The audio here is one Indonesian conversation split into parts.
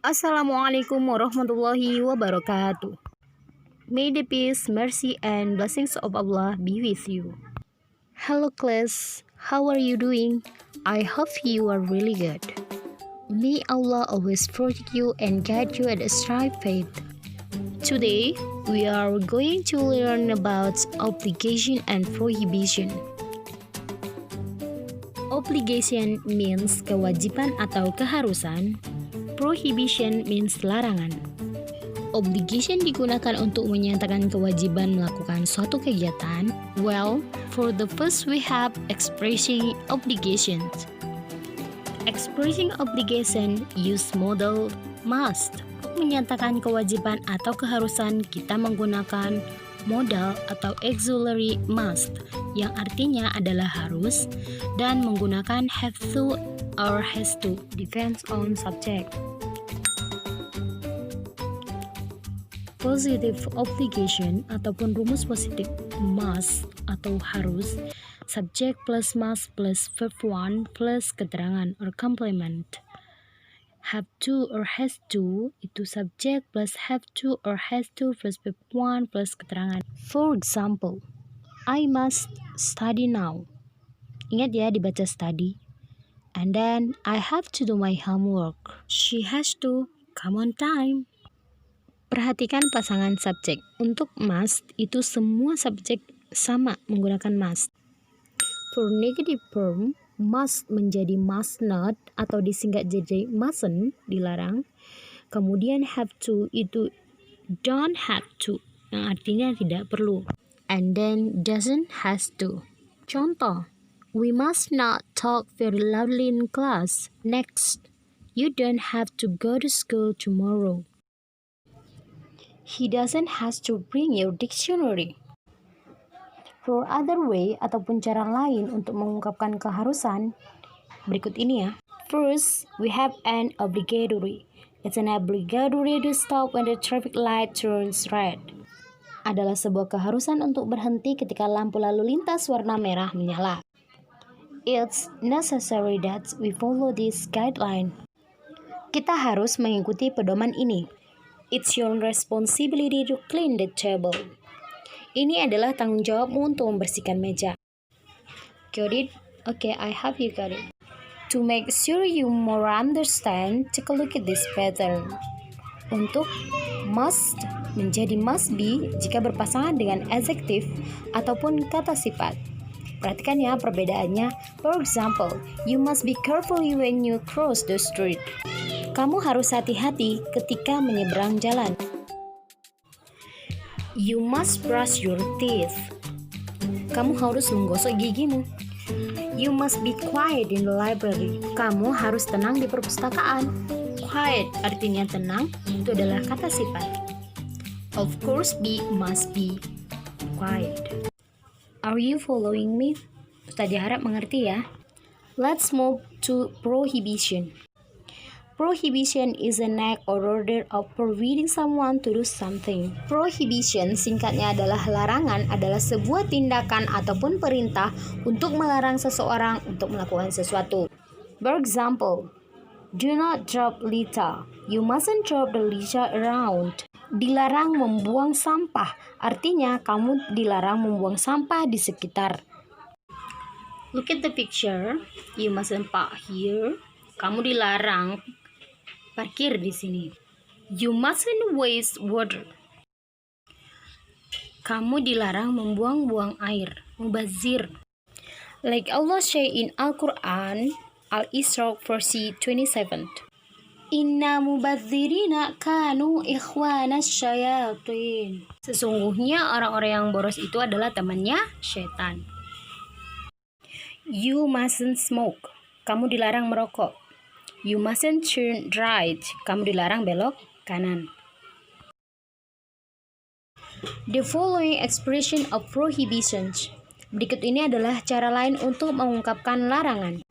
Assalamualaikum warahmatullahi wabarakatuh. May the peace, mercy, and blessings of Allah be with you. Hello class, how are you doing? I hope you are really good. May Allah always protect you and guide you at a straight path. Today, we are going to learn about obligation and prohibition. Obligation means kewajiban atau keharusan. Prohibition means larangan. Obligation digunakan untuk menyatakan kewajiban melakukan suatu kegiatan. Well, for the first we have expressing obligations. Expressing obligation use modal must. Untuk menyatakan kewajiban atau keharusan, kita menggunakan modal atau auxiliary must yang artinya adalah harus dan menggunakan have to or has to, depends on subject. Positive obligation ataupun rumus positif must atau harus, subject plus must plus verb one plus keterangan or complement. Have to or has to itu subject plus have to or has to plus verb one plus keterangan. For example, I must study now. Ingat ya dibaca study. And then I have to do my homework. She has to come on time. Perhatikan pasangan subjek. Untuk must itu semua subjek sama menggunakan must. For negative form, must menjadi must not atau disingkat jadi mustn't, dilarang. Kemudian have to itu don't have to, yang artinya tidak perlu. And then doesn't has to. Contoh, we must not talk very loudly in class. Next, you don't have to go to school tomorrow. He doesn't have to bring your dictionary. For other way ataupun cara lain untuk mengungkapkan keharusan, berikut ini ya. First, we have an obligatory. It's an obligatory to stop when the traffic light turns red. Adalah sebuah keharusan untuk berhenti ketika lampu lalu lintas warna merah menyala. It's necessary that we follow this guideline. Kita harus mengikuti pedoman ini. It's your responsibility to clean the table. Ini adalah tanggung jawabmu untuk membersihkan meja. Got it? Okay, I hope you got it. To make sure you more understand, take a look at this pattern. Untuk must menjadi must be jika berpasangan dengan adjective ataupun kata sifat. Perhatikan ya perbedaannya. For example, you must be careful when you cross the street. Kamu harus hati-hati ketika menyeberang jalan. You must brush your teeth. Kamu harus menggosok gigimu. You must be quiet in the library. Kamu harus tenang di perpustakaan. Quiet artinya tenang, itu adalah kata sifat. Of course, be must be quiet. Are you following me? Ustazah harap mengerti ya. Let's move to prohibition. Prohibition is an act or order of forbidding someone to do something. Prohibition singkatnya adalah larangan, adalah sebuah tindakan ataupun perintah untuk melarang seseorang untuk melakukan sesuatu. For example, do not drop litter. You mustn't drop the litter around. Dilarang membuang sampah, artinya kamu dilarang membuang sampah di sekitar. Look at the picture. You mustn't park here. Kamu dilarang parkir di sini. You mustn't waste water. Kamu dilarang membuang-buang air, mubazir. Like Allah say in Al-Quran, Al-Isra verse 27. Inna mubazirina kanu ikhwanas syayatin. Sesungguhnya orang-orang yang boros itu adalah temannya syaitan. You mustn't smoke. Kamu dilarang merokok. You mustn't turn right. Kamu dilarang belok kanan. The following expression of prohibitions. Berikut ini adalah cara lain untuk mengungkapkan larangan.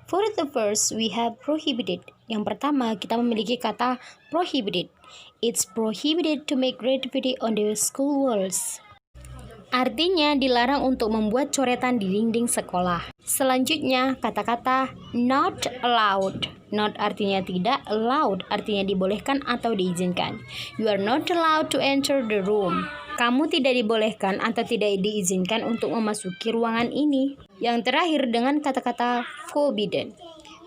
For the first, we have prohibited. Yang pertama, kita memiliki kata prohibited. It's prohibited to make graffiti on the school walls. Artinya dilarang untuk membuat coretan di dinding sekolah. Selanjutnya, kata-kata not allowed. Not artinya tidak, allowed artinya dibolehkan atau diizinkan. You are not allowed to enter the room. Kamu tidak dibolehkan atau tidak diizinkan untuk memasuki ruangan ini. Yang terakhir dengan kata-kata forbidden.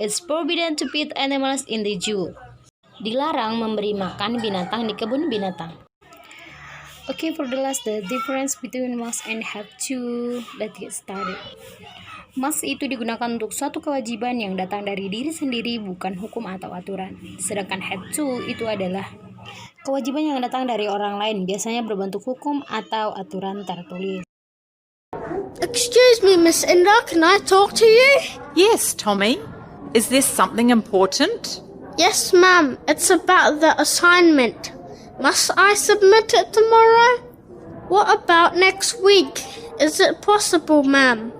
It's forbidden to feed animals in the zoo. Dilarang memberi makan binatang di kebun binatang. Okay, for the last, the difference between must and have to. Let's get started. Must itu digunakan untuk suatu kewajiban yang datang dari diri sendiri, bukan hukum atau aturan. Sedangkan have to itu adalah kewajiban yang datang dari orang lain, biasanya berbentuk hukum atau aturan tertulis. Excuse me, Miss Inda, can I talk to you? Yes, Tommy. Is this something important? Yes, ma'am. It's about the assignment. Must I submit it tomorrow? What about next week? Is it possible, ma'am?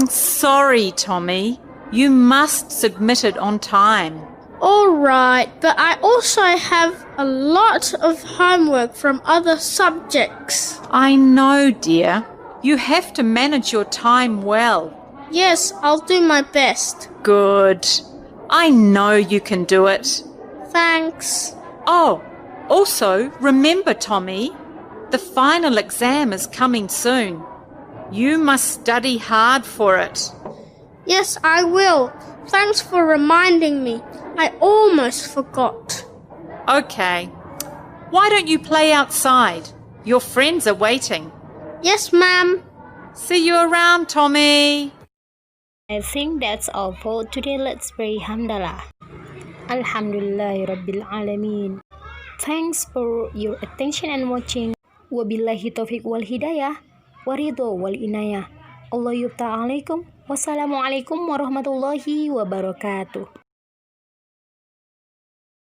Sorry, Tommy. You must submit it on time. All right, but I also have a lot of homework from other subjects. I know, dear. You have to manage your time well. Yes, I'll do my best. Good. I know you can do it. Thanks. Oh, also, remember, Tommy, the final exam is coming soon. You must study hard for it. Yes, I will. Thanks for reminding me. I almost forgot. Okay. Why don't you play outside? Your friends are waiting. Yes, ma'am. See you around, Tommy. I think that's all for today. Let's pray. Hamdalah. Alhamdulillahirabbil alamin. Thanks for your attention and watching. Wabillahi taufiq wal hidayah. Waridho wal inayah. Allahu ta'alaikum. Wassalamualaikum warahmatullahi wabarakatuh.